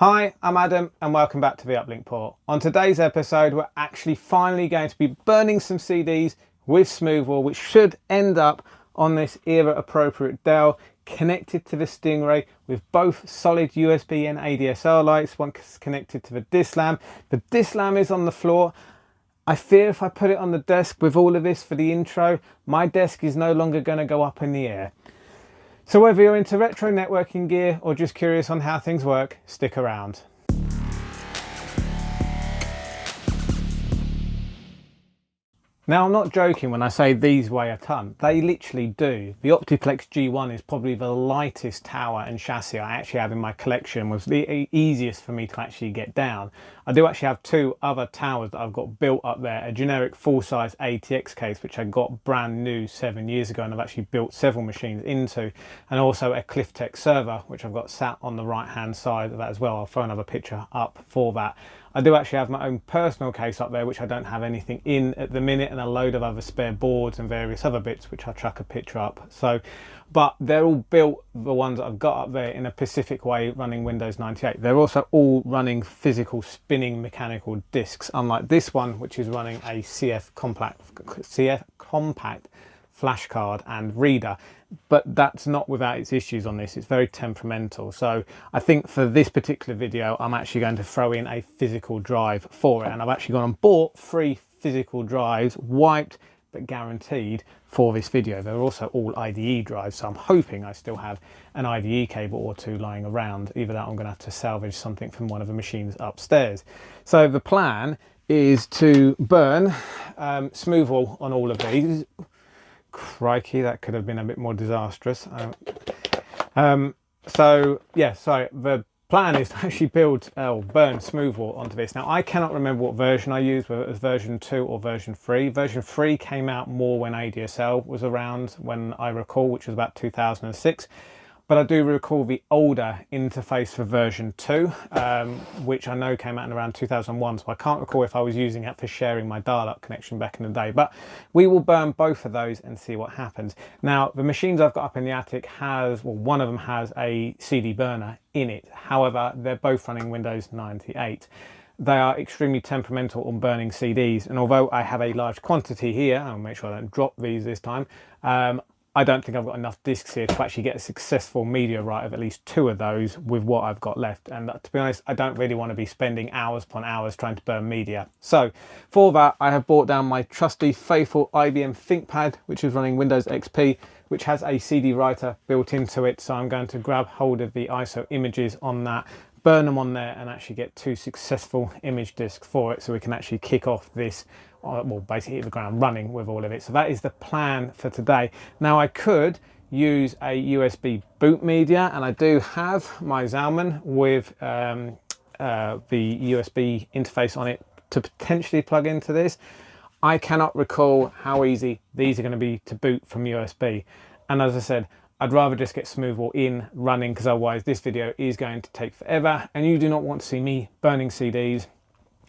Hi, I'm Adam and welcome back to the Uplink Port. On today's episode, we're actually finally going to be burning some CDs with Smoothwall, which should end up on this era appropriate Dell connected to the Stingray with both solid USB and ADSL lights. One's connected to the DSLAM. The DSLAM is on the floor. I fear if I put it on the desk with all of this for the intro, my desk is no longer going to go up in the air. So whether you're into retro networking gear or just curious on how things work, stick around. Now, I'm not joking when I say these weigh a ton. They literally do. The Optiplex G1 is probably the lightest tower and chassis I actually have in my collection. Was the easiest for me to actually get down. I do actually have two other towers that I've got built up there. A generic full-size ATX case, which I got brand new 7 years ago and I've actually built several machines into. And also a CliffTech server, which I've got sat on the right-hand side of that as well. I'll throw another picture up for that. I do actually have my own personal case up there, which I don't have anything in at the minute, and a load of other spare boards and various other bits, which I'll chuck a picture up. So, but they're all built, the ones that I've got up there, in a Pacific way running Windows 98. They're also all running physical spinning mechanical discs, unlike this one, which is running a CF compact flash card and reader. But that's not without its issues on this. It's very temperamental. So I think for this particular video, I'm actually going to throw in a physical drive for it. And I've actually gone and bought 3 physical drives, wiped but guaranteed, for this video. They're also all IDE drives, so I'm hoping I still have an IDE cable or 2 lying around. Either that, I'm going to have to salvage something from one of the machines upstairs. So the plan is to burn Smoothwall on all of these. Crikey, that could have been a bit more disastrous. So yeah, sorry, the plan is to actually burn Smoothwall onto this. Now, I cannot remember what version I used, whether it was version 2 or version 3. Version 3 came out more when ADSL was around, when I recall, which was about 2006. But I do recall the older interface for version 2, which I know came out in around 2001. So I can't recall if I was using it for sharing my dial-up connection back in the day. But we will burn both of those and see what happens. Now, the machines I've got up in the attic has, well, one of them has a CD burner in it. However, they're both running Windows 98. They are extremely temperamental on burning CDs. And although I have a large quantity here, I'll make sure I don't drop these this time, I don't think I've got enough discs here to actually get a successful media write of at least 2 of those with what I've got left. And to be honest, I don't really want to be spending hours upon hours trying to burn media. So for that, I have brought down my trusty, faithful IBM ThinkPad, which is running Windows XP, which has a CD writer built into it. So I'm going to grab hold of the ISO images on that, burn them on there, and actually get 2 successful image discs for it, so we can actually kick off this, well, basically hit the ground running with all of it. So that is the plan for today. Now, I could use a USB boot media, and I do have my Zalman with the USB interface on it to potentially plug into this. I cannot recall how easy these are going to be to boot from USB. And as I said, I'd rather just get Smoothwall in running, because otherwise this video is going to take forever, and you do not want to see me burning CDs,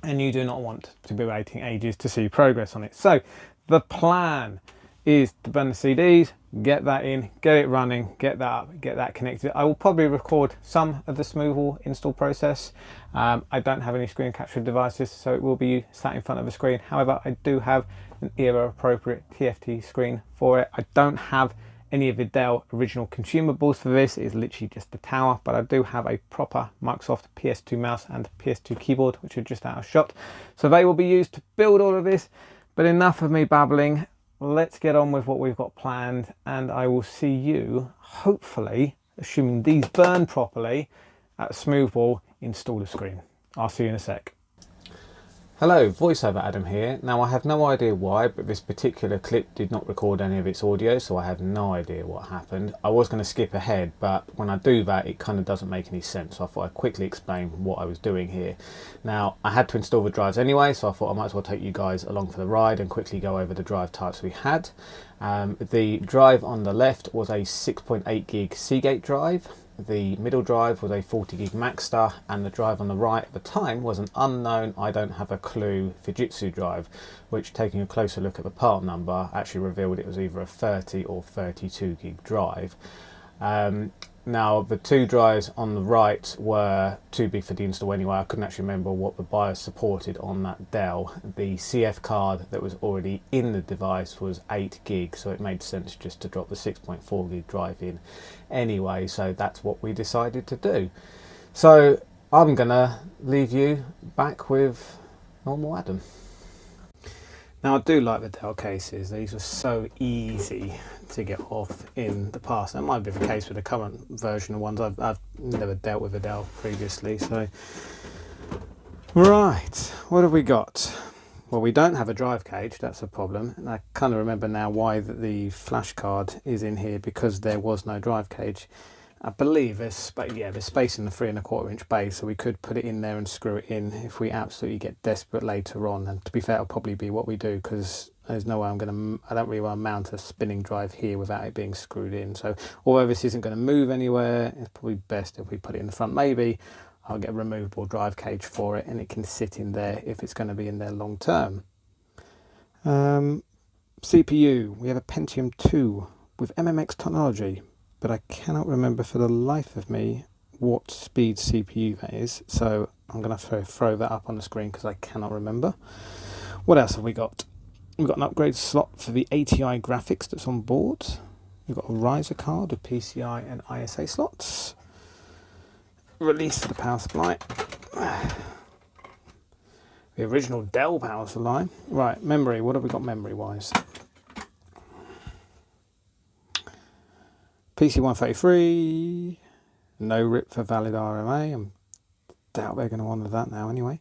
and you do not want to be waiting ages to see progress on it. So the plan is to burn the CDs, get that in, get it running, get that up, get that connected. I will probably record some of the Smoothwall install process. I don't have any screen capture devices, so it will be sat in front of the screen. However, I do have an era appropriate TFT screen for it. I don't have any of the Dell original consumables for this. It is literally just the tower, but I do have a proper Microsoft PS2 mouse and PS2 keyboard, which are just out of shot. So they will be used to build all of this. But enough of me babbling. Let's get on with what we've got planned, and I will see you, hopefully, assuming these burn properly, at Smoothwall install the screen. I'll see you in a sec. Hello, VoiceOver Adam here. Now, I have no idea why, but this particular clip did not record any of its audio, so I have no idea what happened. I was going to skip ahead, but when I do that, it kind of doesn't make any sense, so I thought I'd quickly explain what I was doing here. Now, I had to install the drives anyway, so I thought I might as well take you guys along for the ride and quickly go over the drive types we had. The drive on the left was a 6.8 gig Seagate drive. The middle drive was a 40 gig Maxstar, and the drive on the right at the time was an unknown, I don't have a clue, Fujitsu drive, which, taking a closer look at the part number, actually revealed it was either a 30 or 32 gig drive. Now the two drives on the right were too big for the install anyway. I couldn't actually remember what the BIOS supported on that Dell. The CF card that was already in the device was 8 gig, so it made sense just to drop the 6.4 gig drive in anyway, so that's what we decided to do. So I'm gonna leave you back with normal Adam. Now I do like the Dell cases. These were so easy to get off in the past. That might be the case with the current version of ones. I've never dealt with a Dell previously. So, right, what have we got? Well, we don't have a drive cage. That's a problem. And I kind of remember now why the flash card is in here, because there was no drive cage. I believe there's space in the 3 1/4 inch base, so we could put it in there and screw it in if we absolutely get desperate later on. And to be fair, it'll probably be what we do, because there's no way I don't really want to mount a spinning drive here without it being screwed in. So although this isn't going to move anywhere, it's probably best if we put it in the front. Maybe I'll get a removable drive cage for it and it can sit in there if it's going to be in there long term. CPU, we have a Pentium 2 with MMX technology, but I cannot remember for the life of me what speed CPU that is, so I'm going to throw that up on the screen because I cannot remember. What else have we got? We've got an upgrade slot for the ATI graphics that's on board. We've got a riser card with PCI and ISA slots. Release for the power supply. The original Dell power supply. Right, memory, what have we got memory wise? PC133, no rip for valid RMA. I doubt they're going to honour that now anyway.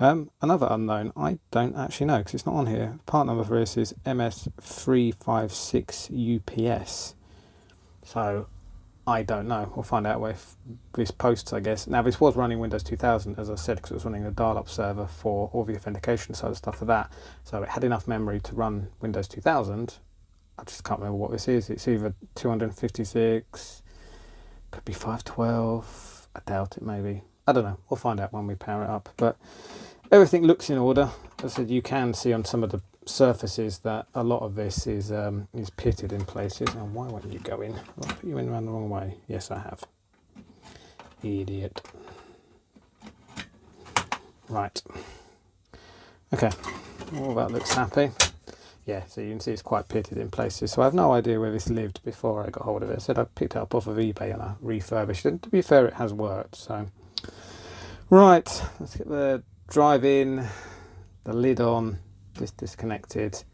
Another unknown, I don't actually know because it's not on here. Part number for this is MS356UPS. So I don't know. We'll find out with this posts, I guess. Now this was running Windows 2000, as I said, because it was running a dial-up server for all the authentication side of stuff for that. So it had enough memory to run Windows 2000. I just can't remember what this is. It's either 256, could be 512. I doubt it, maybe. I don't know. We'll find out when we power it up. But everything looks in order. As I said, you can see on some of the surfaces that a lot of this is pitted in places. And why won't you go in? I'll put you in around the wrong way. Yes, I have. Idiot. Right. Okay. All that looks happy. Yeah, so you can see it's quite pitted in places. So I have no idea where this lived before I got hold of it. I said I picked it up off of eBay and I refurbished it. And to be fair, it has worked. So, right, let's get the drive in, the lid on, this disconnected,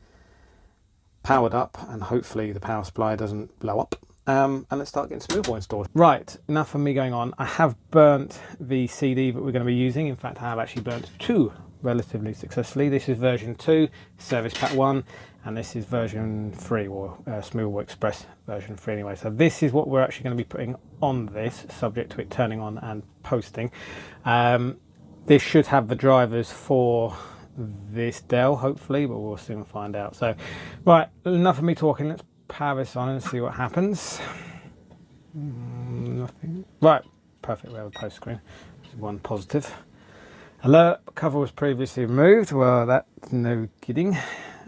powered up, and hopefully the power supply doesn't blow up. And let's start getting Smoothwall installed. Right, enough of me going on. I have burnt the CD that we're going to be using. In fact, I have actually burnt 2 relatively successfully. This is version 2, Service Pack 1, and this is version 3, or Smoothwall Express version 3 anyway. So this is what we're actually going to be putting on this, subject to it turning on and posting. This should have the drivers for this Dell, hopefully, but we'll soon find out. So, right, enough of me talking. Let's power this on and see what happens. Nothing. Right, perfect. We have a post screen. One positive. Alert, cover was previously removed. Well, that's no kidding.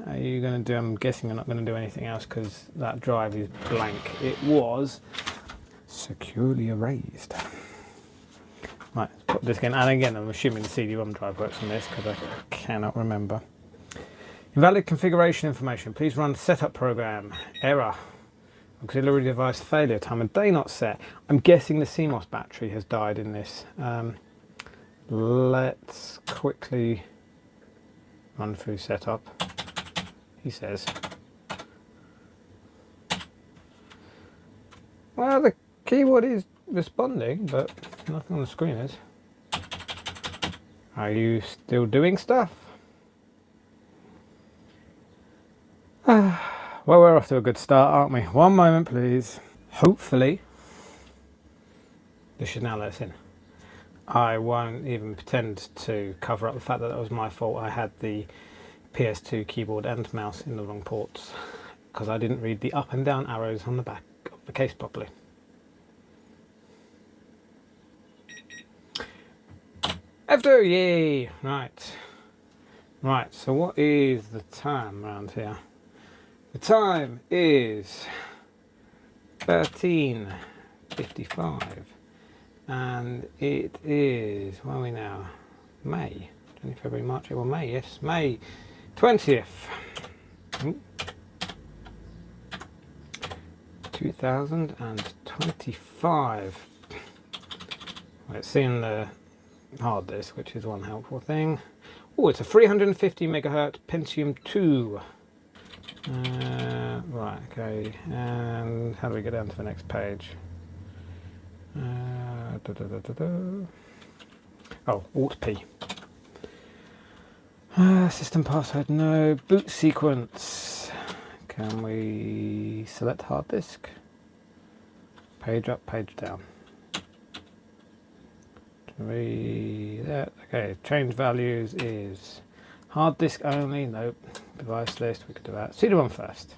Are you going to do, I'm guessing you're not going to do anything else because that drive is blank. It was securely erased. Right, let's put this again. And again, I'm assuming the CD-ROM drive works on this because I cannot remember. Invalid configuration information. Please run setup program. Error. Auxiliary device failure. Time of day not set. I'm guessing the CMOS battery has died in this. Let's quickly run through setup. He says, well, the keyboard is responding, but nothing on the screen is. Are you still doing stuff? Well, we're off to a good start, aren't we? One moment, please. Hopefully, this should now let us in. I won't even pretend to cover up the fact that that was my fault. I had the PS2 keyboard and mouse in the wrong ports because I didn't read the up and down arrows on the back of the case properly. F2, yay! Right. Right, so what is the time around here? The time is 13:20 55, and it is, where are we now? May, 20 February, March, April, May, yes, May 20th. 2025. Let's see in the hard disk, which is one helpful thing. Oh, it's a 350 megahertz Pentium 2. Right, okay, and how do we get down to the next page? Oh, Alt P. System password, no. Boot sequence. Can we select hard disk? Page up, page down. That. Okay, change values is hard disk only, nope. Device list, we could do that. CD-ROM first.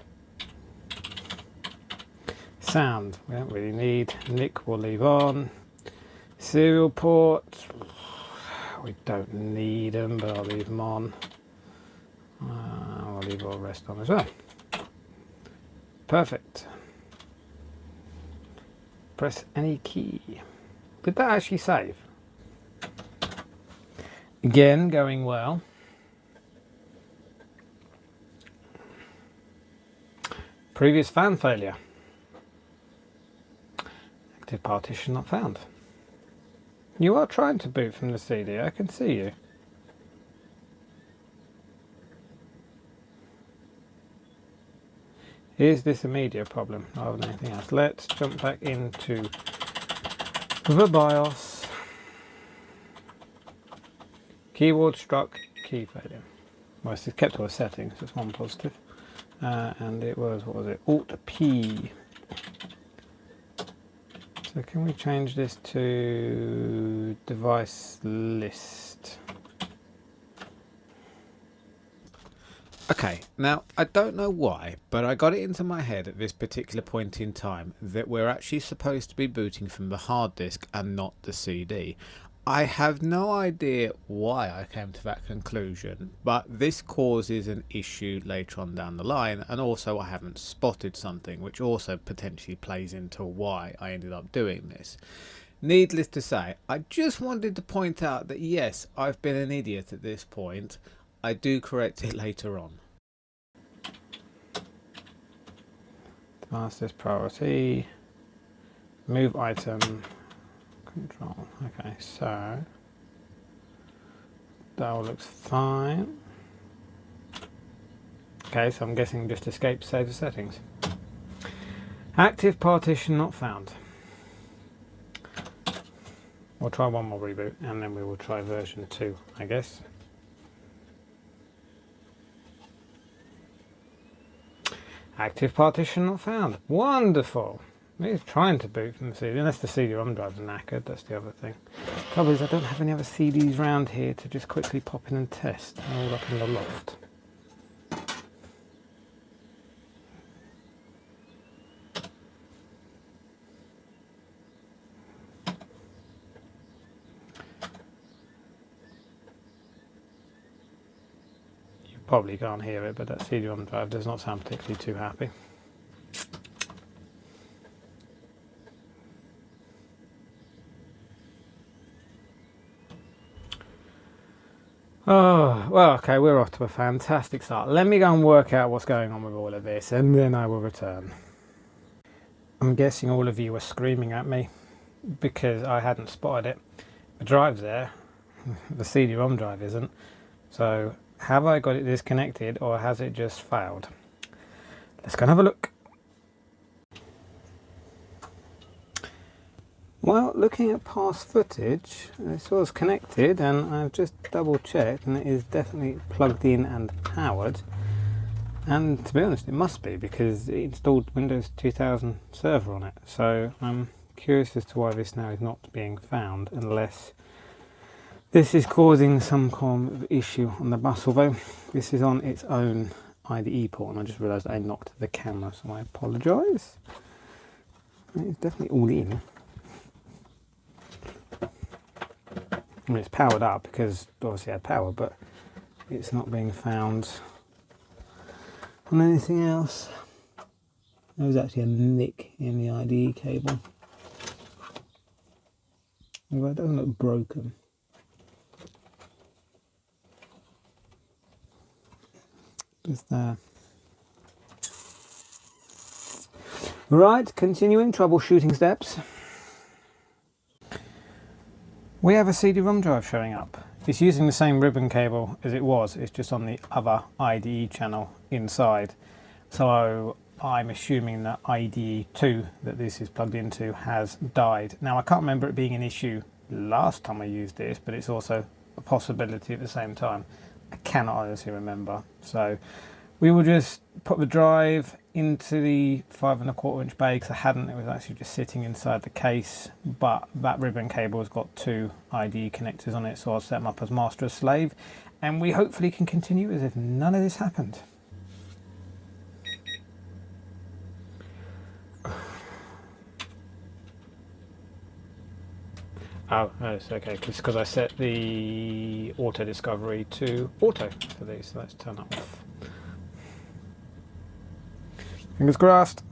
Sound, we don't really need. NIC we'll leave on. Serial port, we don't need them, but I'll leave them on. I'll leave all the rest on as well. Perfect. Press any key. Did that actually save? Again, going well. Previous fan failure. Active partition not found. You are trying to boot from the CD, I can see you. Is this a media problem rather than anything else? Let's jump back into the BIOS. Keyboard struck, key failure. Well, it's kept all the settings, that's one positive. And it was, what was it? Alt P. So can we change this to device list? Okay, now I don't know why, but I got it into my head at this particular point in time that we're actually supposed to be booting from the hard disk and not the CD. I have no idea why I came to that conclusion, but this causes an issue later on down the line, and also I haven't spotted something which also potentially plays into why I ended up doing this. Needless to say, I just wanted to point out that yes, I've been an idiot at this point. I do correct it later on. Fastest priority, move item, control. Okay, so that all looks fine. Okay, so I'm guessing just escape save the settings. Active partition not found. We'll try one more reboot and then we will try version 2, I guess. Active partition not found. Wonderful. It's trying to boot from the CD, unless the CD-ROM drive's knackered, that's the other thing. Trouble is I don't have any other CDs around here to just quickly pop in and test. They're all up in the loft. You probably can't hear it, but that CD-ROM drive does not sound particularly too happy. Oh, well, okay, we're off to a fantastic start. Let me go and work out what's going on with all of this, and then I will return. I'm guessing all of you were screaming at me because I hadn't spotted it. The drive's there, the CD-ROM drive isn't. So, have I got it disconnected, or has it just failed? Let's go and have a look. Well, looking at past footage, this was connected and I've just double checked and it is definitely plugged in and powered. And to be honest, it must be because it installed Windows 2000 server on it. So I'm curious as to why this now is not being found, unless this is causing some kind of issue on the bus. Although this is on its own IDE port and I just realised I knocked the camera, so I apologise. It's definitely all in. I mean, it's powered up because obviously it had power, but it's not being found on anything else. There was actually a nick in the IDE cable. Well, they don't look broken. Just there. Right, continuing troubleshooting steps. We have a CD-ROM drive showing up. It's using the same ribbon cable as it was, it's just on the other IDE channel inside. So I'm assuming that IDE 2 that this is plugged into has died. Now I can't remember it being an issue last time I used this, but it's also a possibility at the same time. I cannot honestly remember. So we will just put the drive into the 5¼ inch bay, because I hadn't, it was actually just sitting inside the case, but that ribbon cable has got 2 IDE connectors on it, so I'll set them up as master or slave, and we hopefully can continue as if none of this happened. Oh, it's okay, because I set the auto discovery to auto for these, so let's turn that off. Fingers crossed.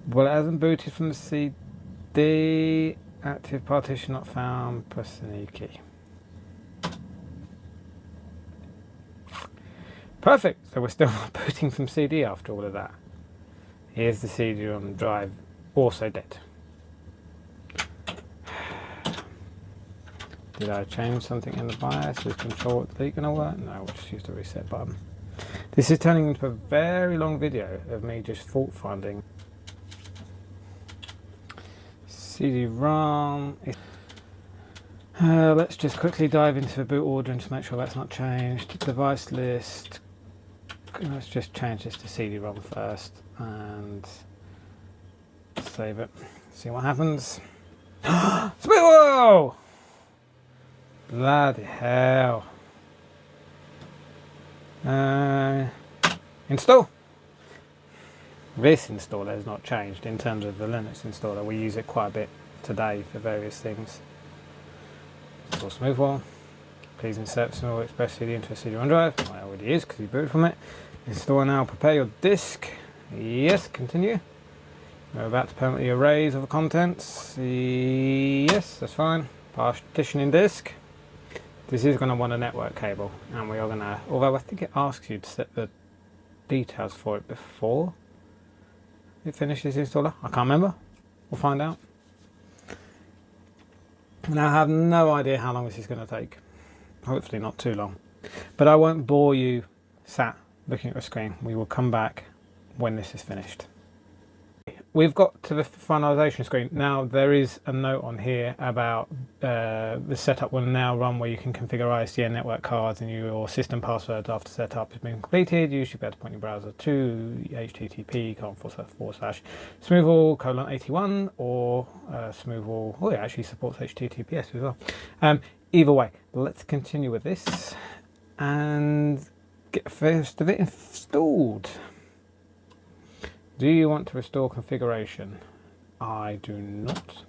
Well, it hasn't booted from the CD. Active partition not found. Press the new key. Perfect. So we're still not booting from CD after all of that. Here's the CD-ROM drive, also dead. Did I change something in the BIOS? Is control delete going to work? No, we'll just use the reset button. This is turning into a very long video of me just fault finding. CD-ROM. Let's just quickly dive into the boot order and just make sure that's not changed. Device list. Let's just change this to CD-ROM first and save it. See what happens. Smoothwall! Bloody hell. Install. This installer has not changed in terms of the Linux installer. We use it quite a bit today for various things. Install Smoothwall. Please insert Smoothwall Express CD into a CD-ROM drive. Well, it already is because you booted from it. Install now. Prepare your disk. Yes, continue. We're about to permanently erase all the contents. Yes, that's fine. Partitioning disk. This is going to want a network cable, and we are going to, although I think it asks you to set the details for it before it finishes installer. I can't remember. We'll find out. Now I have no idea how long this is going to take. Hopefully not too long. But I won't bore you sat looking at the screen. We will come back when this is finished. We've got to the finalization screen. Now there is a note on here about the setup will now run where you can configure ISDN network cards and your system passwords after setup has been completed. You should be able to point your browser to http://smoothwall:81 or Smoothwall. Oh, it actually supports HTTPS as well. Either way, let's continue with this and get first of it installed. Do you want to restore configuration? I do not.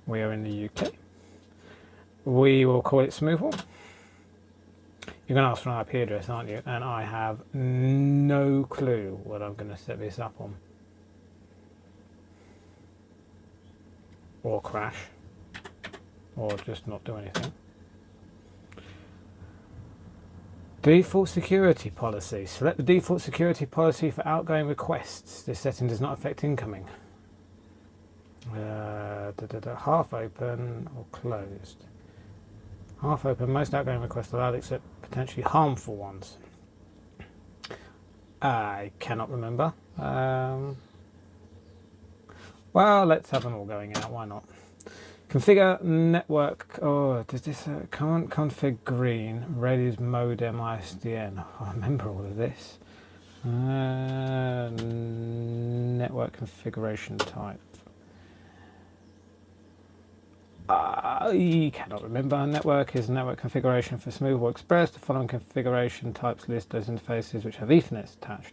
We are in the UK. We will call it Smoothwall. You're going to ask for an IP address, aren't you? And I have no clue what I'm going to set this up on. Or crash. Or just not do anything. Default security policy. Select the default security policy for outgoing requests. This setting does not affect incoming. Half open or closed. Half open. Most outgoing requests allowed except potentially harmful ones. I cannot remember. Well, let's have them all going out. Why not? Configure network. Oh, does this can't config green? Red is modem ISDN. I remember all of this. Network configuration type. I cannot remember. Network is network configuration for Smoothwall Express. The following configuration types list those interfaces which have Ethernet attached.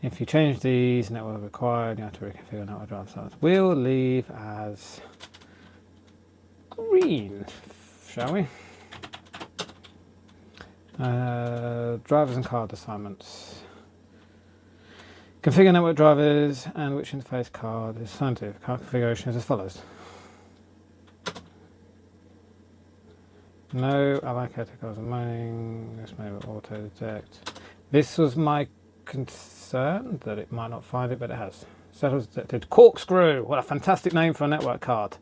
If you change these, network required, you have to reconfigure network drive size. We'll leave as green, shall we? Drivers and card assignments. Configure network drivers and which interface card is assigned to. Card configuration is as follows. No allocated cards and mining. This may auto detect. This was my concern that it might not find it, but it has. Settles detected. Corkscrew. What a fantastic name for a network card.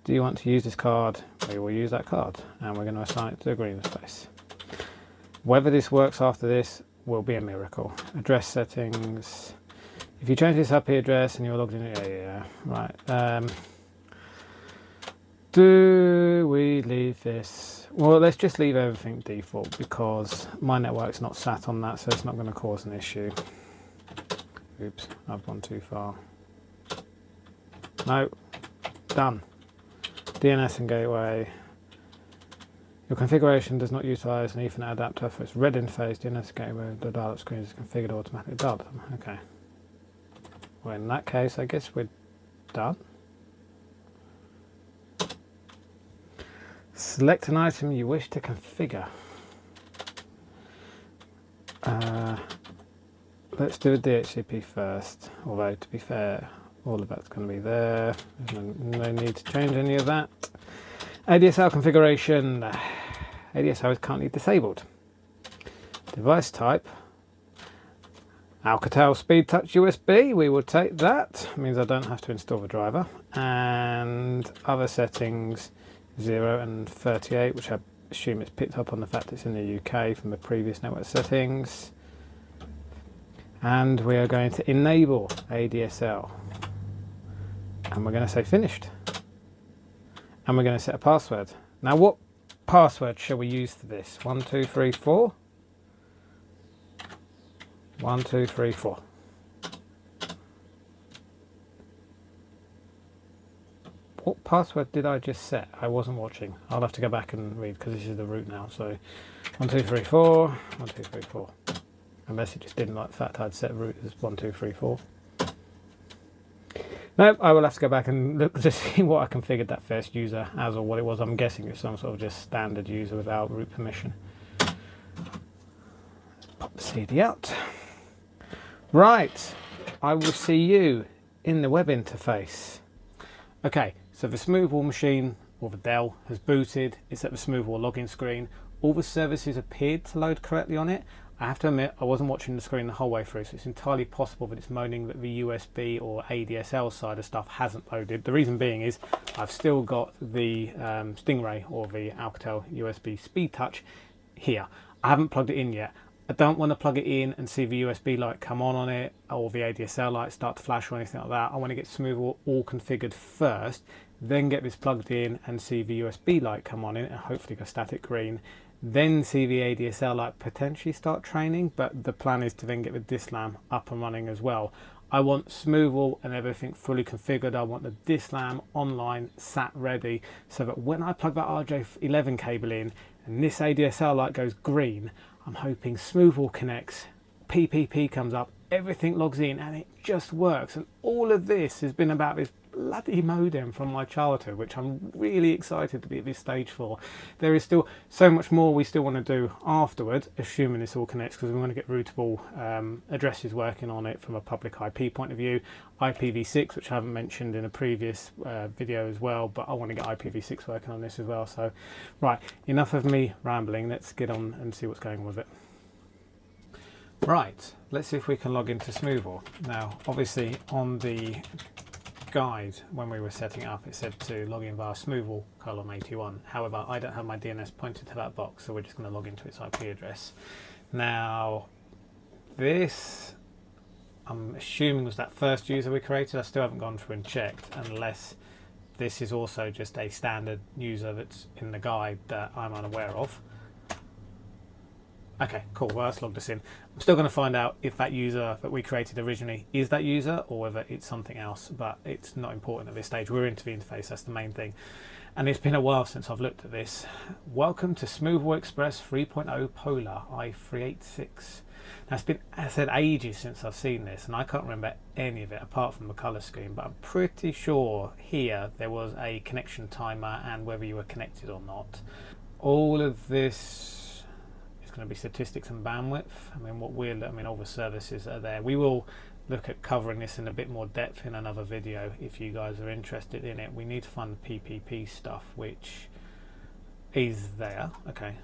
Do you want to use this card? We will use that card, and we're going to assign it to the green space. Whether this works after this will be a miracle. Address settings. If you change this IP address and you're logged in, yeah, right. Do we leave this? Well, let's just leave everything default because my network's not sat on that, so it's not going to cause an issue. Oops, I've gone too far. No, done. DNS and gateway. Your configuration does not utilize an Ethernet adapter for its red interface. DNS gateway, the dial-up screen is configured automatically. Dial-up. Okay. Well, in that case, I guess we're done. Select an item you wish to configure. Let's do a DHCP first, although to be fair, all of that's going to be there. There's no need to change any of that. ADSL configuration. ADSL is currently disabled. Device type. Alcatel Speedtouch USB, we will take that. It means I don't have to install the driver. And other settings, 0 and 38, which I assume it's picked up on the fact it's in the UK from the previous network settings. And we are going to enable ADSL. And we're going to say finished. And we're going to set a password. Now what password shall we use for this? 1, 2, 3, 4. 1, 2, 3, 4. What password did I just set? I wasn't watching. I'll have to go back and read because this is the root now. So 1, 2, 3, 4. 1, 2, 3, 4. Unless it just didn't like the fact I'd set root as 1, 2, 3, 4. No, I will have to go back and look to see what I configured that first user as, or what it was. I'm guessing it's some sort of just standard user without root permission. Let's pop the CD out. Right, I will see you in the web interface. Okay, so the Smoothwall machine, or the Dell, has booted. It's at the Smoothwall login screen. All the services appeared to load correctly on it. I have to admit, I wasn't watching the screen the whole way through, so it's entirely possible that it's moaning that the USB or ADSL side of stuff hasn't loaded. The reason being is I've still got the Stingray or the Alcatel USB Speedtouch here. I haven't plugged it in yet. I don't want to plug it in and see the USB light come on it, or the ADSL light start to flash or anything like that. I want to get Smoothwall all configured first, then get this plugged in and see the USB light come on in and hopefully go static green. Then see the ADSL light potentially start training, but the plan is to then get the DSLAM up and running as well. I want Smoothwall and everything fully configured. I want the DSLAM online sat ready so that when I plug that RJ11 cable in and this ADSL light goes green, I'm hoping Smoothwall connects, PPP comes up, everything logs in and it just works. And all of this has been about this bloody modem from my childhood, which I'm really excited to be at this stage for. There is still so much more we still want to do afterward, assuming this all connects, because we want to get routable addresses working on it from a public IP point of view. IPv6, which I haven't mentioned in a previous video as well, but I want to get IPv6 working on this as well. So right, enough of me rambling, let's get on and see what's going on with it. Right, let's see if we can log into Smoothwall. Now obviously on the guide when we were setting it up it said to log in via Smoothwall :81. However, I don't have my DNS pointed to that box, so we're just going to log into its IP address. Now this, I'm assuming, was that first user we created. I still haven't gone through and checked, unless this is also just a standard user that's in the guide that I'm unaware of. Okay, cool. Well, let's log this in. I'm still going to find out if that user that we created originally is that user or whether it's something else, but it's not important at this stage. We're into the interface, that's the main thing. And it's been a while since I've looked at this. Welcome to Smoothwall Express 3.0 Polar i386. Now, it's been, as I said, ages since I've seen this, and I can't remember any of it apart from the colour scheme, but I'm pretty sure here there was a connection timer and whether you were connected or not. All of this going to be statistics and bandwidth. I mean, all the services are there. We will look at covering this in a bit more depth in another video if you guys are interested in it. We need to find the PPP stuff, which is there. Okay.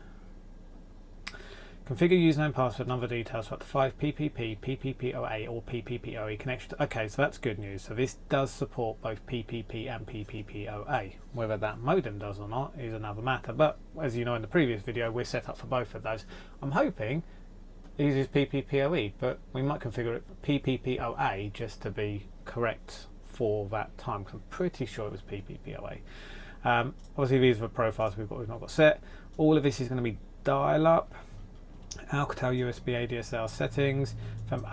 Configure username, password, and other details for up to 5 PPP, PPPoA or PPPoE connections. Okay, so that's good news. So this does support both PPP and PPPoA. Whether that modem does or not is another matter. But as you know in the previous video, we're set up for both of those. I'm hoping it uses PPPoE, but we might configure it PPPoA just to be correct for that time, because I'm pretty sure it was PPPoA. Obviously these are the profiles we've not got set. All of this is going to be dial-up. Alcatel USB ADSL settings.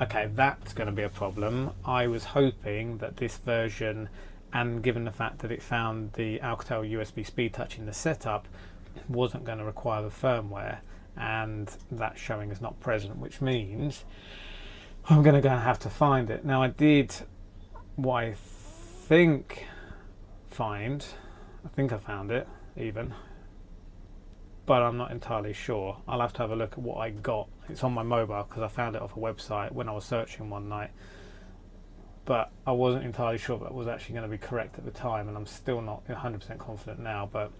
Okay, that's going to be a problem. I was hoping that this version, and given the fact that it found the Alcatel USB Speedtouch in the setup, wasn't going to require the firmware, and that showing is not present, which means I'm going to have to find it. Now I did what I think I found it even, but I'm not entirely sure. I'll have to have a look at what I got. It's on my mobile because I found it off a website when I was searching one night, but I wasn't entirely sure that was actually going to be correct at the time, and I'm still not 100% confident now. But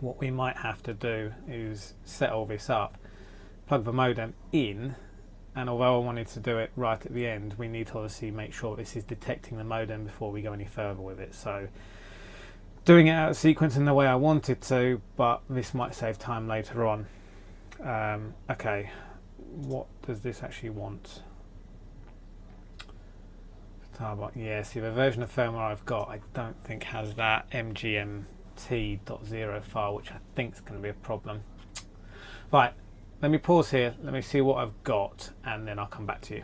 what we might have to do is set all this up, plug the modem in, and although I wanted to do it right at the end, we need to obviously make sure this is detecting the modem before we go any further with it. So doing it out of sequence in the way I wanted to, but this might save time later on. Okay, what does this actually want? Yeah, see, the version of firmware I've got I don't think has that mgmt.0 file, which I think is going to be a problem. Right, let me pause here, let me see what I've got, and then I'll come back to you.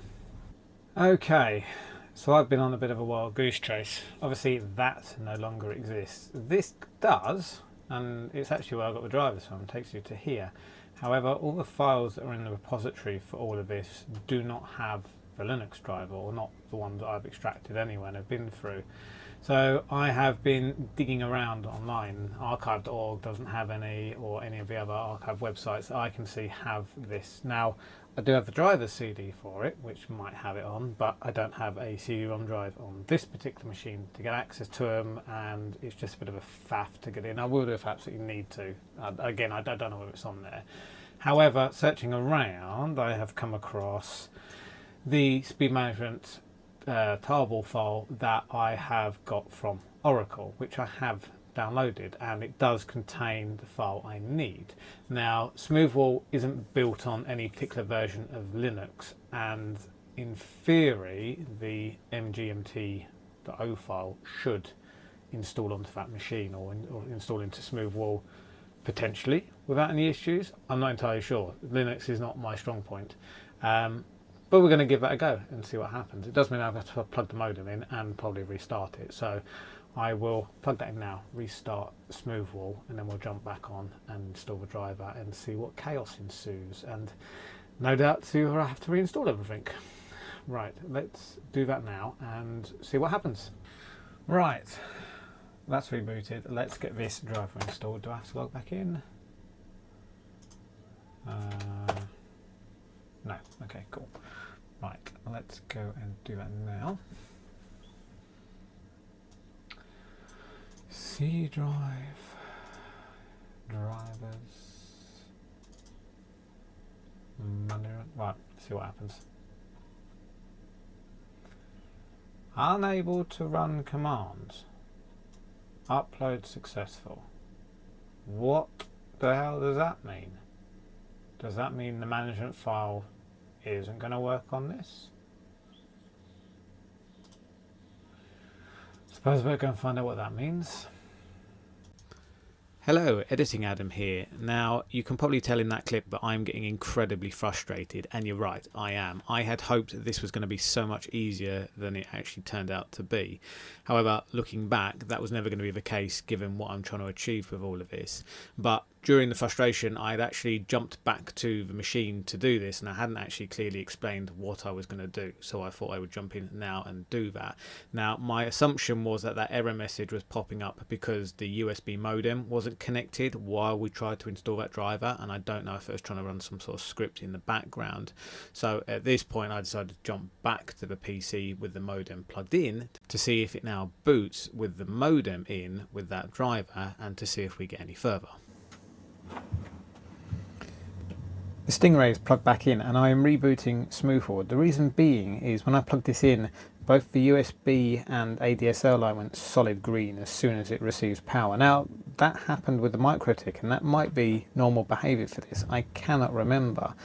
Okay, so I've been on a bit of a wild goose chase. Obviously that no longer exists. This does, and it's actually where I got the drivers from. It takes you to here. However, all the files that are in the repository for all of this do not have the Linux driver, or not the ones that I've extracted anyway and have been through. So I have been digging around online. Archive.org doesn't have any, or any of the other archive websites that I can see have this. Now, I do have the driver's CD for it, which might have it on, but I don't have a CD-ROM drive on this particular machine to get access to them, and it's just a bit of a faff to get in. I will do if I absolutely need to. Again, I don't know whether it's on there. However, searching around, I have come across the speed management tarball file that I have got from Oracle, which I have downloaded, and it does contain the file I need. Now, Smoothwall isn't built on any particular version of Linux, and in theory the mgmt.0 file should install onto that machine, or install into Smoothwall potentially without any issues. I'm not entirely sure. Linux is not my strong point. But we're going to give that a go and see what happens. It does mean I've got to plug the modem in and probably restart it. So I will plug that in now, restart Smoothwall, and then we'll jump back on and install the driver and see what chaos ensues. And no doubt I have to reinstall everything. Right, let's do that now and see what happens. Right, that's rebooted. Let's get this driver installed. Do I have to log back in? No. Okay, cool. Right, let's go and do that now. C drive, drivers, right, see what happens. Unable to run commands. Upload successful. What the hell does that mean? Does that mean the management file isn't going to work on this? Suppose we're going to find out what that means. Hello, Editing Adam here. Now, you can probably tell in that clip that I'm getting incredibly frustrated, and you're right, I am. I had hoped that this was going to be so much easier than it actually turned out to be. However, looking back, that was never going to be the case given what I'm trying to achieve with all of this. But during the frustration, I'd actually jumped back to the machine to do this, and I hadn't actually clearly explained what I was going to do. So I thought I would jump in now and do that. Now, my assumption was that that error message was popping up because the USB modem wasn't connected while we tried to install that driver, and I don't know if it was trying to run some sort of script in the background. So at this point, I decided to jump back to the PC with the modem plugged in to see if it now boots with the modem in with that driver, and to see if we get any further. The Stingray is plugged back in and I am rebooting Smoothwall. The reason being is when I plugged this in, both the USB and ADSL line went solid green as soon as it receives power. Now that happened with the MikroTik, and that might be normal behaviour for this. I cannot remember.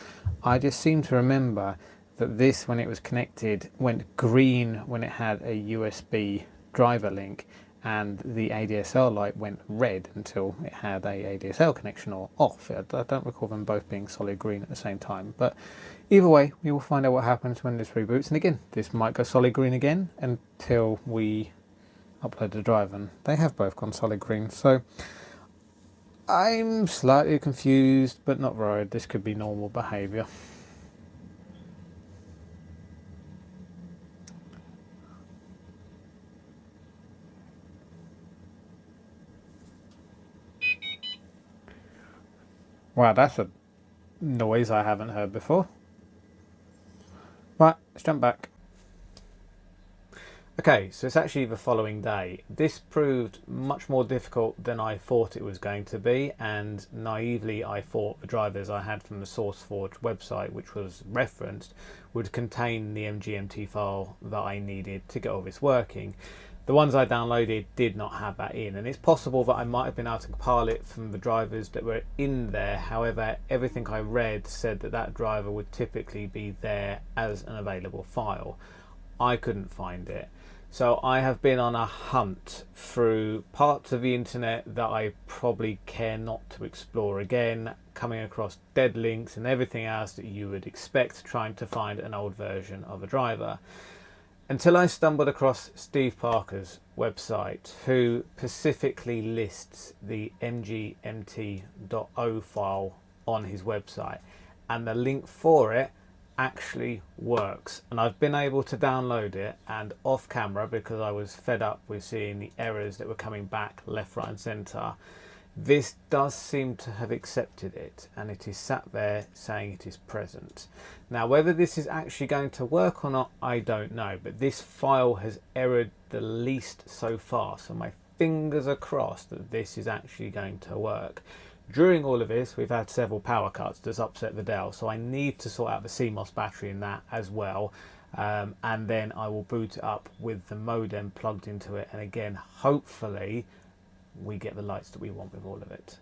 I just seem to remember that this, when it was connected, went green when it had a USB driver link, and the ADSL light went red until it had a ADSL connection or off. I don't recall them both being solid green at the same time, but either way, we will find out what happens when this reboots. And again, this might go solid green again until we upload the drive, and they have both gone solid green. So I'm slightly confused, but not worried. This could be normal behavior. Wow, that's a noise I haven't heard before. Right, let's jump back. Okay, so it's actually the following day. This proved much more difficult than I thought it was going to be, and naively I thought the drivers I had from the SourceForge website, which was referenced, would contain the MGMT file that I needed to get all this working. The ones I downloaded did not have that in, and it's possible that I might have been able to compile it from the drivers that were in there. However, everything I read said that that driver would typically be there as an available file. I couldn't find it. So I have been on a hunt through parts of the internet that I probably care not to explore again, coming across dead links and everything else that you would expect trying to find an old version of a driver. Until I stumbled across Steve Parker's website, who specifically lists the mgmt.o file on his website, and the link for it actually works. And I've been able to download it, and off camera, because I was fed up with seeing the errors that were coming back left, right and centre, this does seem to have accepted it, and it is sat there saying it is present. Now, whether this is actually going to work or not, I don't know, but this file has errored the least so far, so my fingers are crossed that this is actually going to work. During all of this, we've had several power cuts that's upset the Dell, so I need to sort out the CMOS battery in that as well, and then I will boot it up with the modem plugged into it, and again, hopefully we get the lights that we want with all of it.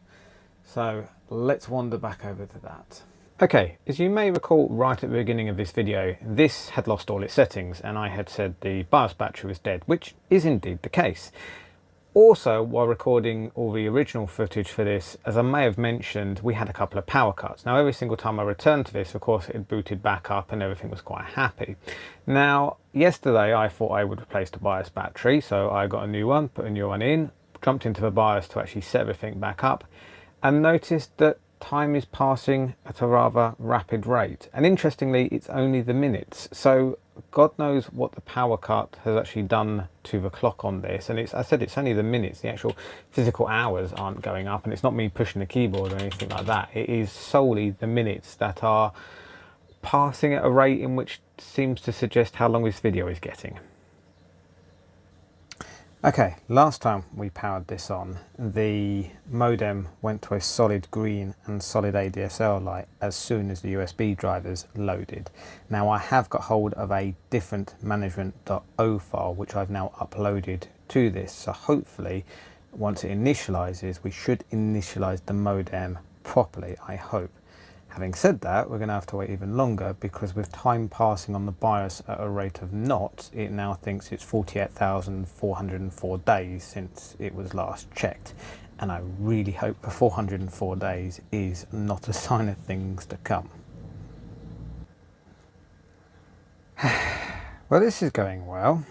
So let's wander back over to that. Okay, as you may recall right at the beginning of this video, this had lost all its settings and I had said the BIOS battery was dead, which is indeed the case. Also, while recording all the original footage for this, as I may have mentioned, we had a couple of power cuts. Now, every single time I returned to this, of course, it booted back up and everything was quite happy. Now, yesterday I thought I would replace the BIOS battery, so I got a new one, put a new one in, jumped into the BIOS to actually set everything back up, and noticed that time is passing at a rather rapid rate. And interestingly, it's only the minutes. So God knows what the power cut has actually done to the clock on this. And I said it's only the minutes, the actual physical hours aren't going up, and it's not me pushing the keyboard or anything like that. It is solely the minutes that are passing at a rate in which seems to suggest how long this video is getting. Okay, last time we powered this on, the modem went to a solid green and solid ADSL light as soon as the USB drivers loaded. Now I have got hold of a different management.o file which I've now uploaded to this, so hopefully once it initializes, we should initialize the modem properly, I hope. Having said that, we're going to have to wait even longer because with time passing on the BIOS at a rate of knots, it now thinks it's 48,404 days since it was last checked. And I really hope the 404 days is not a sign of things to come. Well, this is going well.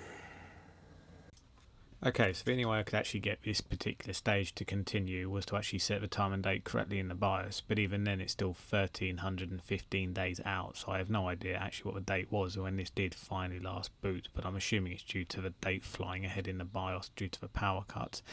Okay, so the only way I could actually get this particular stage to continue was to actually set the time and date correctly in the BIOS, but even then it's still 1315 days out, so I have no idea actually what the date was or when this did finally last boot, but I'm assuming it's due to the date flying ahead in the BIOS due to the power cuts.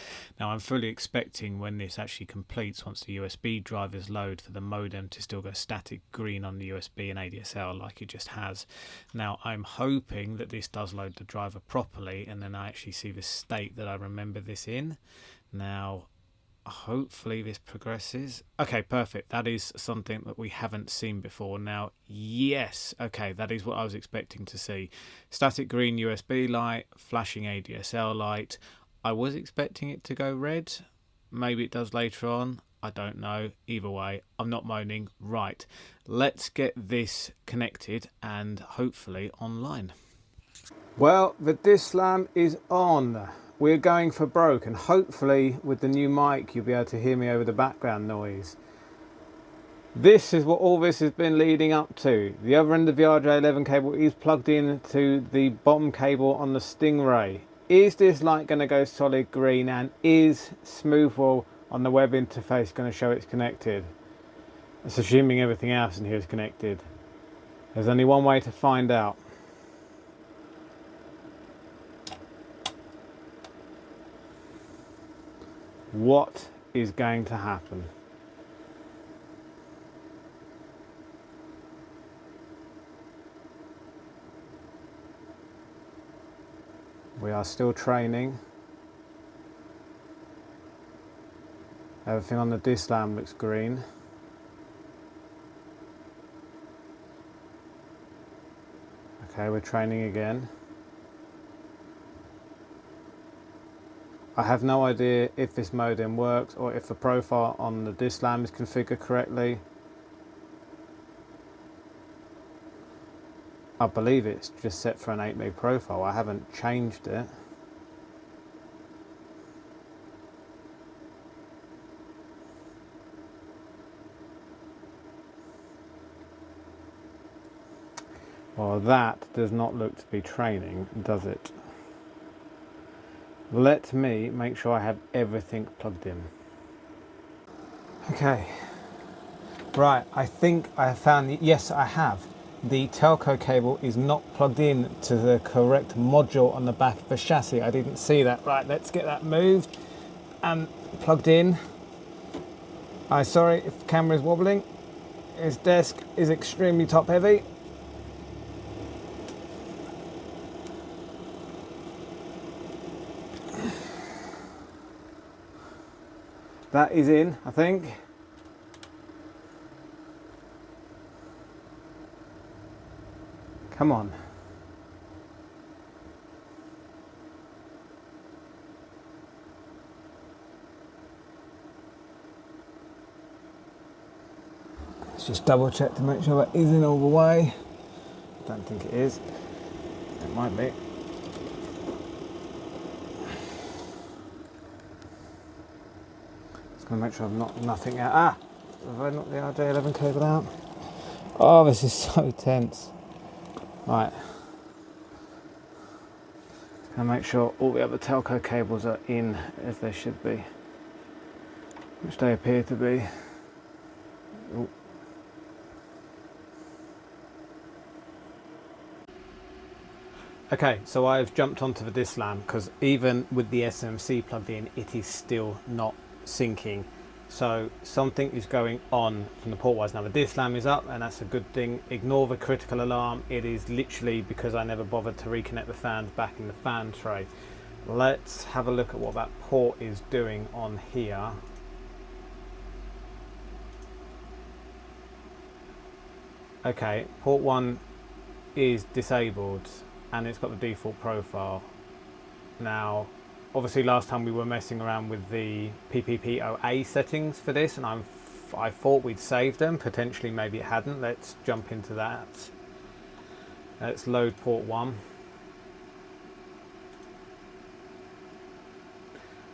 Now I'm fully expecting when this actually completes, once the USB drivers load, for the modem to still go static green on the USB and ADSL like it just has. Now I'm hoping that this does load the driver properly and then I actually see the state that I remember this in. Now hopefully this progresses. Okay, perfect. That is something that we haven't seen before. Now yes, okay, that is what I was expecting to see. Static green USB light, flashing ADSL light. I was expecting it to go red. Maybe it does later on, I don't know. Either way, I'm not moaning. Right, let's get this connected and hopefully online. Well, the DSLAM is on. We're going for broke, and hopefully with the new mic you'll be able to hear me over the background noise. This is what all this has been leading up to. The other end of the RJ11 cable is plugged in to the bottom cable on the Stingray. Is this light going to go solid green, and is Smoothwall on the web interface going to show it's connected? It's assuming everything else in here is connected. There's only one way to find out. What is going to happen? We are still training. Everything on the DSLAM looks green. Okay, we're training again. I have no idea if this modem works or if the profile on the DSLAM is configured correctly. I believe it's just set for an 8 meg profile. I haven't changed it. Well, that does not look to be training, does it? Let me make sure I have everything plugged in. Okay, right, I think I have found, yes I have. The telco cable is not plugged in to the correct module on the back of the chassis. I didn't see that. Right, let's get that moved and plugged in. I'm sorry if the camera is wobbling. His desk is extremely top heavy. That is in, I think. Come on. Let's just double check to make sure that is in all the way. Don't think it is. It might be. Just gonna make sure I've knocked nothing out. Ah! Have I knocked the RJ11 cable out? Oh, this is so tense. Right. Just gonna make sure all the other telco cables are in as they should be, which they appear to be. Ooh. Okay, so I've jumped onto the DSLAM because even with the SMC plugged in, it is still not syncing. So something is going on from the port wise. Now the DSLAM is up and that's a good thing. Ignore the critical alarm. It is literally because I never bothered to reconnect the fans back in the fan tray. Let's have a look at what that port is doing on here. Okay, port 1 is disabled and it's got the default profile. Now obviously last time we were messing around with the PPPoA settings for this and I thought we'd saved them, potentially maybe it hadn't. Let's jump into that. Let's load port 1.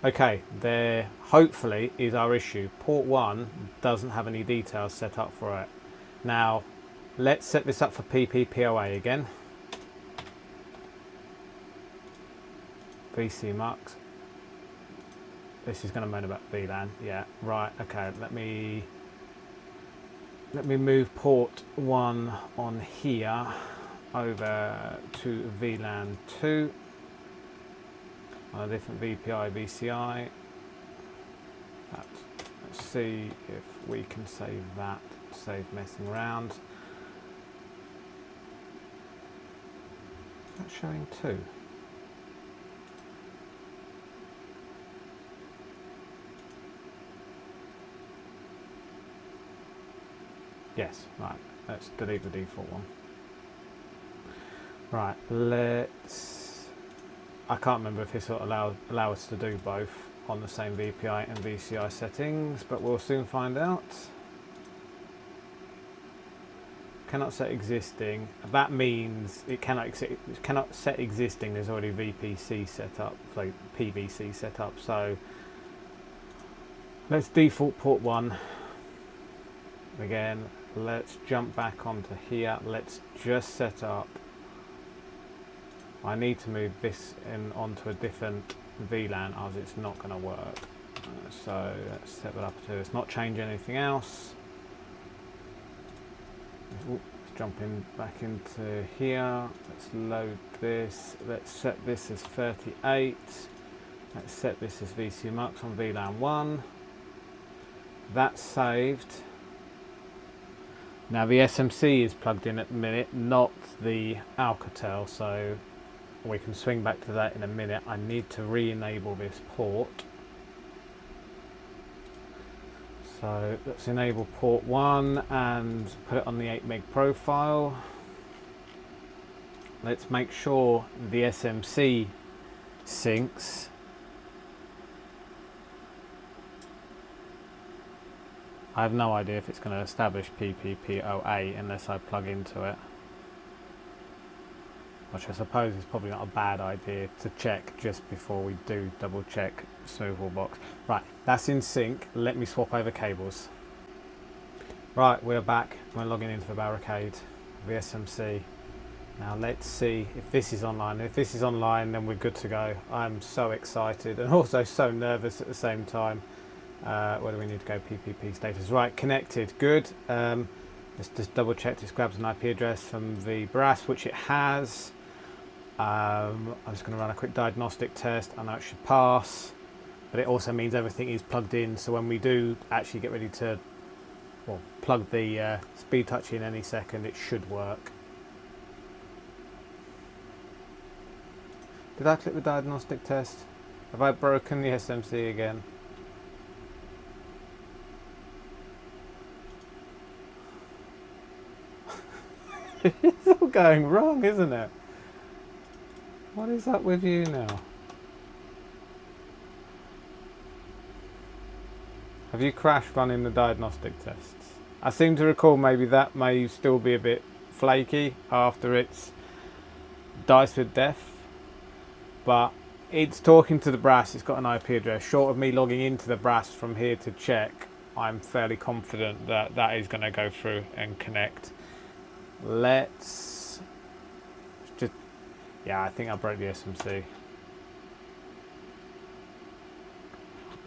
Okay, there hopefully is our issue. Port 1 doesn't have any details set up for it. Now let's set this up for PPPoA again. VC Mux, this is going to moan about VLAN. Yeah, right. Okay, let me move port 1 on here over to VLAN 2 on a different VPI VCI. Let's see if we can save that. Save messing around. Is that showing 2? Yes, right, let's delete the default one. Right, I can't remember if this will allow us to do both on the same VPI and VCI settings, but we'll soon find out. Cannot set existing. That means it cannot set existing. There's already VPC set up, like PVC set up. So let's default port 1 again. Let's jump back onto here. Let's just set up. I need to move this in onto a different VLAN, as it's not going to work. So let's set that up to. Let's not change anything else. Let's jump in back into here. Let's load this. Let's set this as 38. Let's set this as VCMux on VLAN 1. That's saved. Now the SMC is plugged in at the minute, not the Alcatel, so we can swing back to that in a minute. I need to re-enable this port. So let's enable port 1 and put it on the 8 meg profile. Let's make sure the SMC syncs. I have no idea if it's going to establish PPPoA unless I plug into it. Which I suppose is probably not a bad idea to check just before we do double check Smoothwall box. Right, that's in sync. Let me swap over cables. Right, we're back. We're logging into the barricade, the SMC. Now let's see if this is online. If this is online, then we're good to go. I'm so excited and also so nervous at the same time. Where do we need to go? PPP status. Right, connected. Good. Let's just double check this grabs an IP address from the brass, which it has. I'm just going to run a quick diagnostic test. I know it should pass, but it also means everything is plugged in. So when we do actually get ready to plug the Speedtouch in any second, it should work. Did I click the diagnostic test? Have I broken the SMC again? It's all going wrong, isn't it? What is up with you now? Have you crashed running the diagnostic tests? I seem to recall maybe that may still be a bit flaky after it's diced with death, but it's talking to the brass. It's got an IP address. Short of me logging into the brass from here to check, I'm fairly confident that that is going to go through and connect. Let's just, yeah, I think I broke the SMC.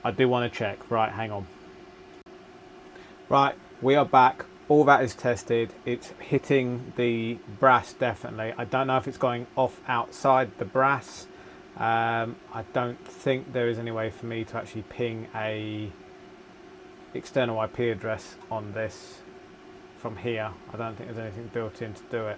I do want to check. Right, hang on. Right, we are back. All that is tested. It's hitting the brass definitely. I don't know if it's going off outside the brass. I don't think there is any way for me to actually ping a external IP address on this from here. I don't think there's anything built in to do it.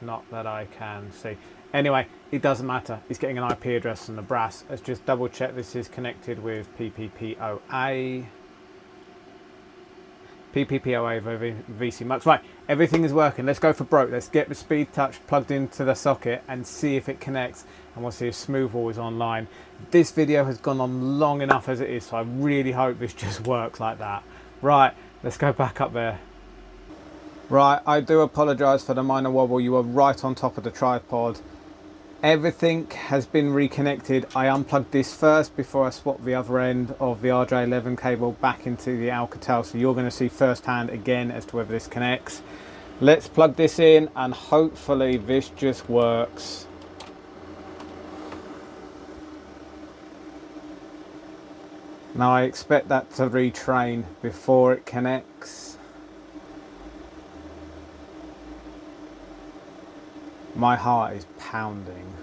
Not that I can see. Anyway, it doesn't matter. It's getting an IP address from the brass. Let's just double check this is connected with PPPoA. PPPoA over VCMux. Right, everything is working. Let's go for broke. Let's get the Speedtouch plugged into the socket and see if it connects, and we'll see if Smoothwall is online. This video has gone on long enough as it is, so I really hope this just works like that. Right, let's go back up there. Right, I do apologise for the minor wobble. You were right on top of the tripod. Everything has been reconnected. I unplugged this first before I swapped the other end of the RJ11 cable back into the Alcatel, so you're going to see firsthand again as to whether this connects. Let's plug this in and hopefully this just works. Now I expect that to retrain before it connects. My heart is pounding.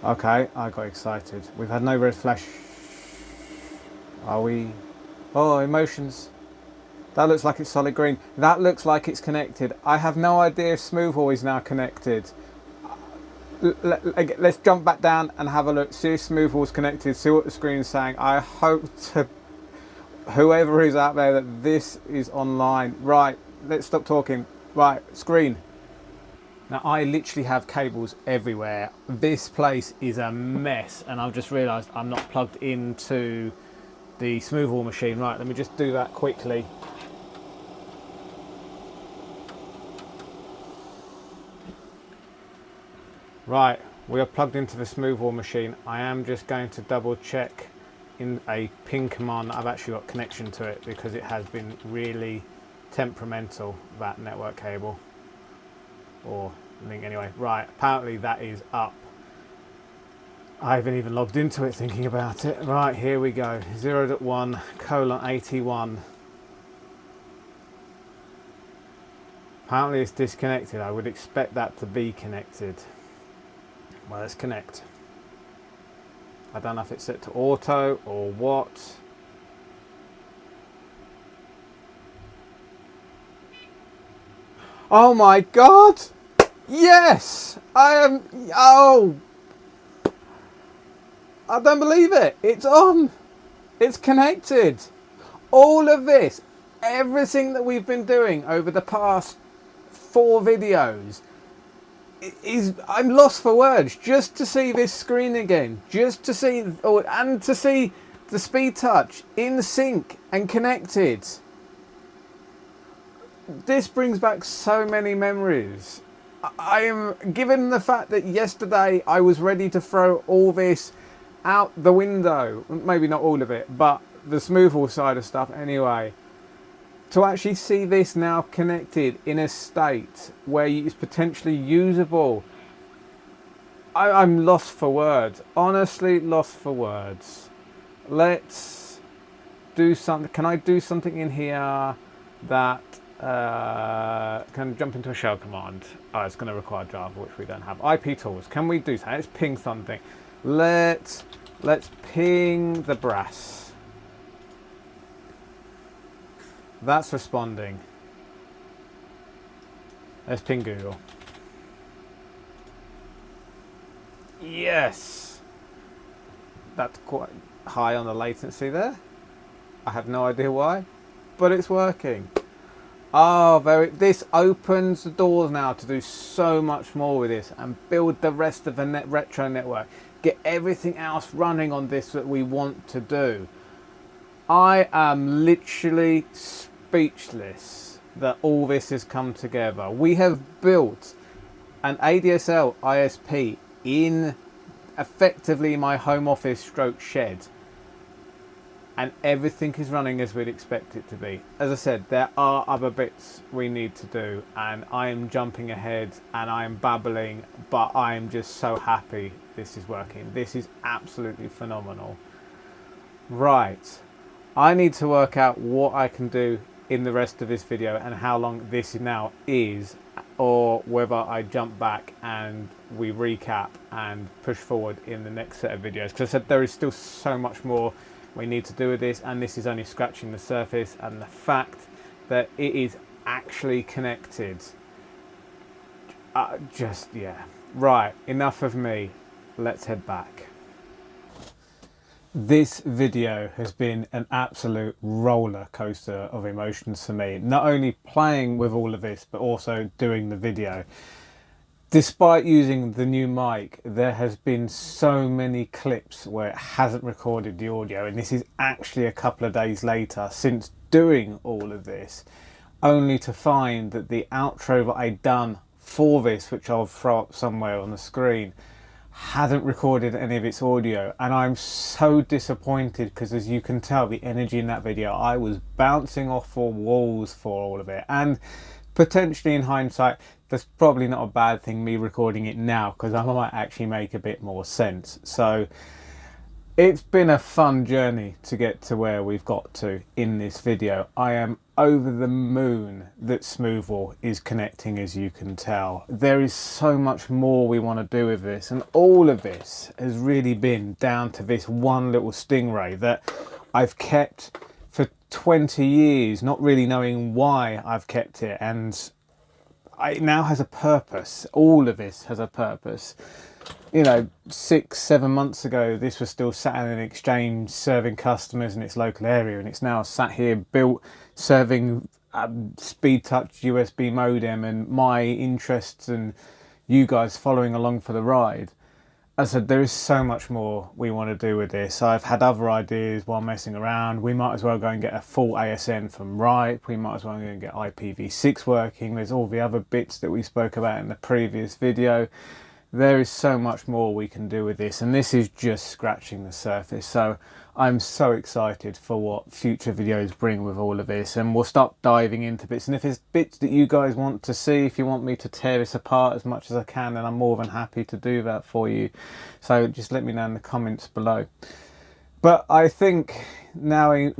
Okay, I got excited. We've had no red flash. Are we? Oh, emotions. That looks like it's solid green. That looks like it's connected. I have no idea if Smoothwall is now connected. Let's jump back down and have a look. See if Smoothwall's connected. See what the screen's saying. I hope to, whoever is out there, that this is online. Right, let's stop talking. Right, screen. Now I literally have cables everywhere. This place is a mess, and I've just realised I'm not plugged into the Smoothwall machine. Right, let me just do that quickly. Right, we are plugged into the Smoothwall machine. I am just going to double check in a ping command that I've actually got connection to it, because it has been really temperamental, that network cable. Or link anyway. Right, apparently that is up. I haven't even logged into it thinking about it. Right, here we go. 0.1:81. Apparently it's disconnected. I would expect that to be connected. Well, let's connect. I don't know if it's set to auto or what. Oh my God! Yes! I am... Oh! I don't believe it! It's on! It's connected! All of this, everything that we've been doing over the past 4 videos, I'm lost for words. Just to see this screen again, just to see, and to see the Speedtouch in sync and connected. This brings back so many memories. I am, given the fact that yesterday I was ready to throw all this out the window, maybe not all of it, but the Smoothwall side of stuff anyway, to actually see this now connected in a state where it's potentially usable, I'm lost for words. Honestly, lost for words. Let's do something. Can I do something in here that can jump into a shell command? Oh, it's going to require Java, which we don't have. IP tools. Can we do something? Let's ping something. Let's ping the brass. That's responding. Let's ping Google. Yes. That's quite high on the latency there. I have no idea why, but it's working. Oh, this opens the doors now to do so much more with this and build the rest of the retro network. Get everything else running on this that we want to do. I am literally speechless that all this has come together. We have built an ADSL ISP in effectively my home office stroke shed, and everything is running as we'd expect it to be. As I said, there are other bits we need to do, and I am jumping ahead and I am babbling, but I am just so happy this is working. This is absolutely phenomenal. Right, I need to work out what I can do in the rest of this video and how long this now is, or whether I jump back and we recap and push forward in the next set of videos, because I said there is still so much more we need to do with this, and this is only scratching the surface. And the fact that it is actually connected, yeah. Right, enough of me, let's head back. This video has been an absolute roller coaster of emotions for me, not only playing with all of this but also doing the video. Despite using the new mic, there has been so many clips where it hasn't recorded the audio, and this is actually a couple of days later since doing all of this, only to find that the outro that I'd done for this, which I'll throw up somewhere on the screen, hadn't recorded any of its audio. And I'm so disappointed, because as you can tell, the energy in that video, I was bouncing off 4 walls for all of it. And potentially in hindsight, that's probably not a bad thing, me recording it now, because I might actually make a bit more sense. So it's been a fun journey to get to where we've got to in this video. I am over the moon that Smoothwall is connecting, as you can tell. There is so much more we want to do with this, and all of this has really been down to this one little Stingray that I've kept for 20 years, not really knowing why I've kept it, and it now has a purpose. All of this has a purpose. You know, 6-7 months ago, this was still sat in an exchange serving customers in its local area, and it's now sat here built serving Speedtouch USB modem, and my interests and you guys following along for the ride. As I said, there is so much more we want to do with this. I've had other ideas while messing around. We might as well go and get a full ASN from Ripe. We might as well go and get IPv6 working. There's all the other bits that we spoke about in the previous video. There is so much more we can do with this, and this is just scratching the surface. So I'm so excited for what future videos bring with all of this, and we'll start diving into bits. And if there's bits that you guys want to see, if you want me to tear this apart as much as I can, then I'm more than happy to do that for you. So just let me know in the comments below. But I think knowing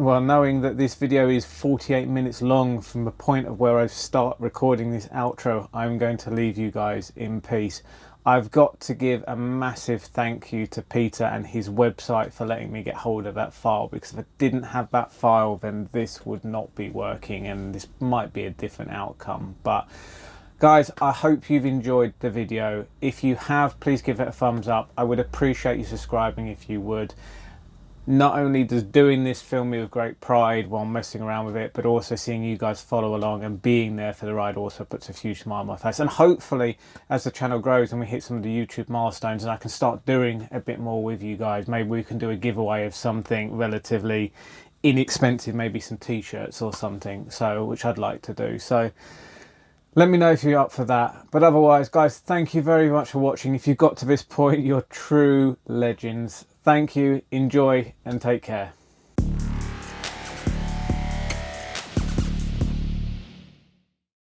that this video is 48 minutes long from the point of where I start recording this outro, I'm going to leave you guys in peace. I've got to give a massive thank you to Peter and his website for letting me get hold of that file, because if I didn't have that file, then this would not be working, and this might be a different outcome. But guys, I hope you've enjoyed the video. If you have, please give it a thumbs up. I would appreciate you subscribing if you would. Not only does doing this fill me with great pride while messing around with it, but also seeing you guys follow along and being there for the ride also puts a huge smile on my face. And hopefully, as the channel grows and we hit some of the YouTube milestones and I can start doing a bit more with you guys, maybe we can do a giveaway of something relatively inexpensive, maybe some t-shirts or something, so which I'd like to do. So let me know if you're up for that. But otherwise, guys, thank you very much for watching. If you've got to this point, you're true legends. Thank you, enjoy, and take care.